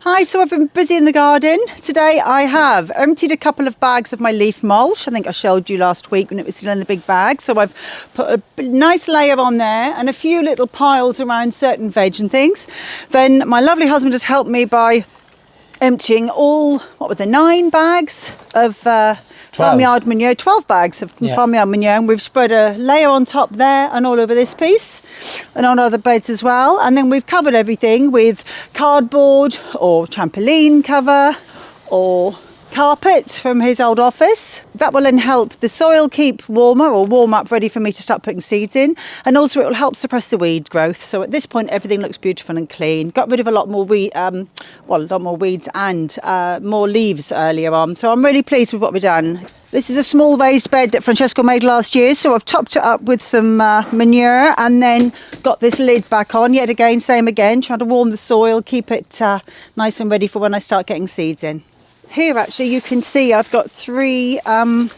Hi, so I've been busy in the garden. Today I have emptied a couple of bags of my leaf mulch. I think I showed you last week when it was still in the big bag. So I've put a nice layer on there and a few little piles around certain veg and things. Then my lovely husband has helped me by emptying all, 9 bags of farmyard manure, 12 bags of farmyard manure, and we've spread a layer on top there and all over this piece and on other beds as well. And then we've covered everything with cardboard or trampoline cover or carpet from his old office. That will then help the soil keep warmer or warm up, ready for me to start putting seeds in, and also it will help suppress the weed growth. So at this point everything looks beautiful and clean. Got rid of a lot more weeds and more leaves earlier on, so I'm really pleased with what we've done. This is a small raised bed that Francesco made last year, so I've topped it up with some manure and then got this lid back on yet again, same again, trying to warm the soil, keep it nice and ready for when I start getting seeds in. Here actually you can see I've got 3 3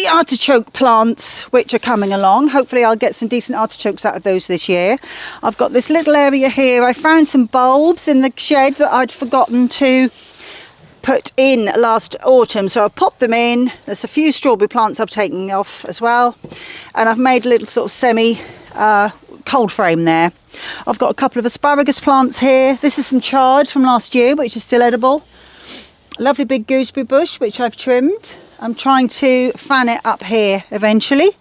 artichoke plants which are coming along. Hopefully I'll get some decent artichokes out of those this year. I've got this little area here. I found some bulbs in the shed that I'd forgotten to put in last autumn, so I've popped them in. There's a few strawberry plants I've taken off as well, and I've made a little sort of semi cold frame there. I've got a couple of asparagus plants here. This is some chard from last year which is still edible. A lovely big gooseberry bush which I've trimmed. I'm trying to fan it up here eventually.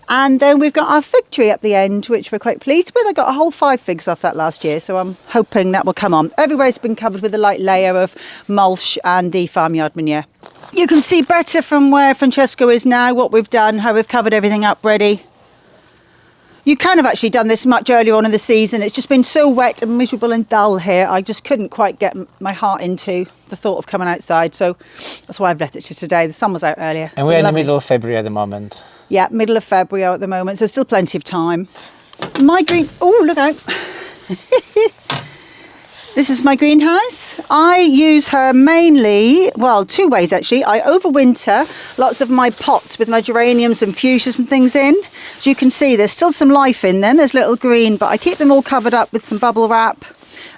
And then we've got our fig tree at the end, which we're quite pleased with. I got a whole 5 figs off that last year, so I'm hoping that will come on. Everywhere's been covered with a light layer of mulch and the farmyard manure. You can see better from where Francesco is now what we've done, how we've covered everything up ready. You can have actually done this much earlier on in the season. It's just been so wet and miserable and dull here. I just couldn't quite get my heart into the thought of coming outside. So that's why I've left it to today. The sun was out earlier. And we're in the middle of February at the moment. Yeah, middle of February at the moment. So still plenty of time. My green... Oh, look out. This is my greenhouse. I use her mainly, 2 ways actually. I overwinter lots of my pots with my geraniums and fuchsias and things in. As you can see, there's still some life in them. There's little green, but I keep them all covered up with some bubble wrap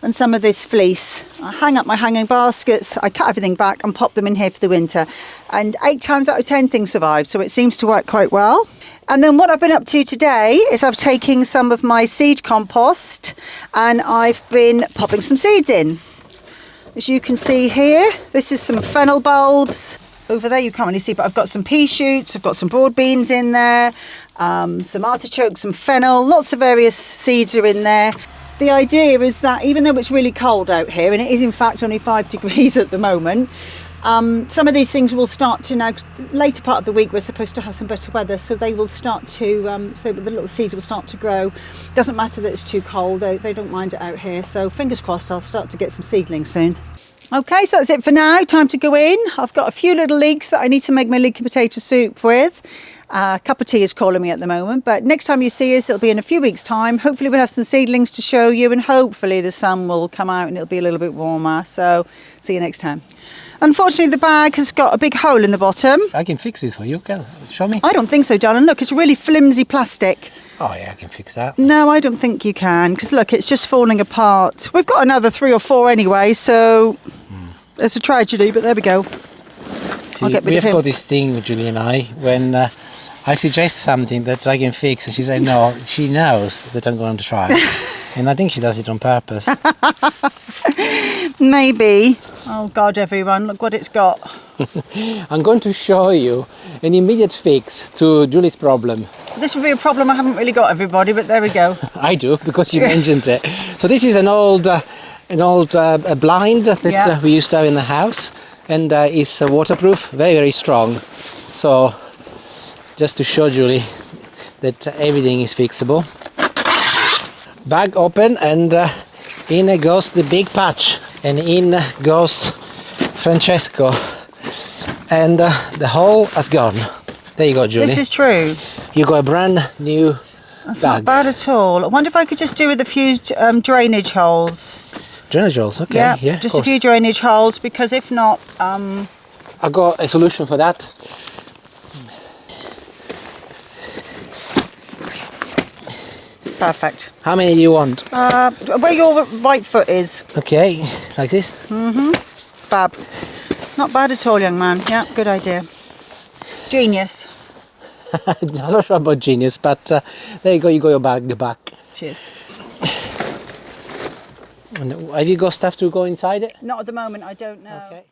and some of this fleece. I hang up my hanging baskets, I cut everything back and pop them in here for the winter. And 8 times out of 10 things survive, so it seems to work quite well. And then what I've been up to today is I've taken some of my seed compost and I've been popping some seeds in. As you can see here, this is some fennel bulbs. Over there you can't really see, but I've got some pea shoots, I've got some broad beans in there, some artichokes, some fennel, lots of various seeds are in there. The idea is that even though it's really cold out here, and it is in fact only 5 degrees at the moment, some of these things will start to now, later part of the week we're supposed to have some better weather, so they will start to, so the little seeds will start to grow. Doesn't matter that it's too cold, they don't mind it out here, so fingers crossed I'll start to get some seedlings soon. Okay, so that's it for now, time to go in. I've got a few little leeks that I need to make my leek and potato soup with. Cup of tea is calling me at the moment, but next time you see us it'll be in a few weeks time. Hopefully we'll have some seedlings to show you, and hopefully the sun will come out and it'll be a little bit warmer, so see you next time. Unfortunately the bag has got a big hole in the bottom. I can fix it for you, can show me? I don't think so, darling. Look, it's really flimsy plastic. Oh yeah, I can fix that. No, I don't think you can, because look, it's just falling apart. We've got another 3 or 4 anyway, so it's a tragedy, but there we go. See, we have got this thing with Julie and I, when I suggest something that I can fix and she says no, she knows that I'm going to try. And I think she does it on purpose. Maybe. Oh God, everyone, look what it's got. I'm going to show you an immediate fix to Julie's problem. This would be a problem I haven't really got, everybody, but there we go. I do, because you mentioned it. So this is an old blind that we used to have in the house, and it's waterproof, very, very strong. So just to show Julie that everything is fixable. Bag open, and in goes the big patch, and in goes Francesco, and the hole has gone. There you go, Julie. This is true. You got a brand new That's bag. not bad at all. I wonder if I could just do with a few drainage holes. Drainage holes, okay. Yeah, just a few drainage holes, because if not... I've got a solution for that. Perfect. How many do you want? Where your right foot is. Okay, like this. Fab. Not bad at all, young man. Yeah, good idea. Genius. I'm not sure about genius, but there you go. You got your bag back. Cheers. And have you got stuff to go inside it? Not at the moment, I don't know. Okay.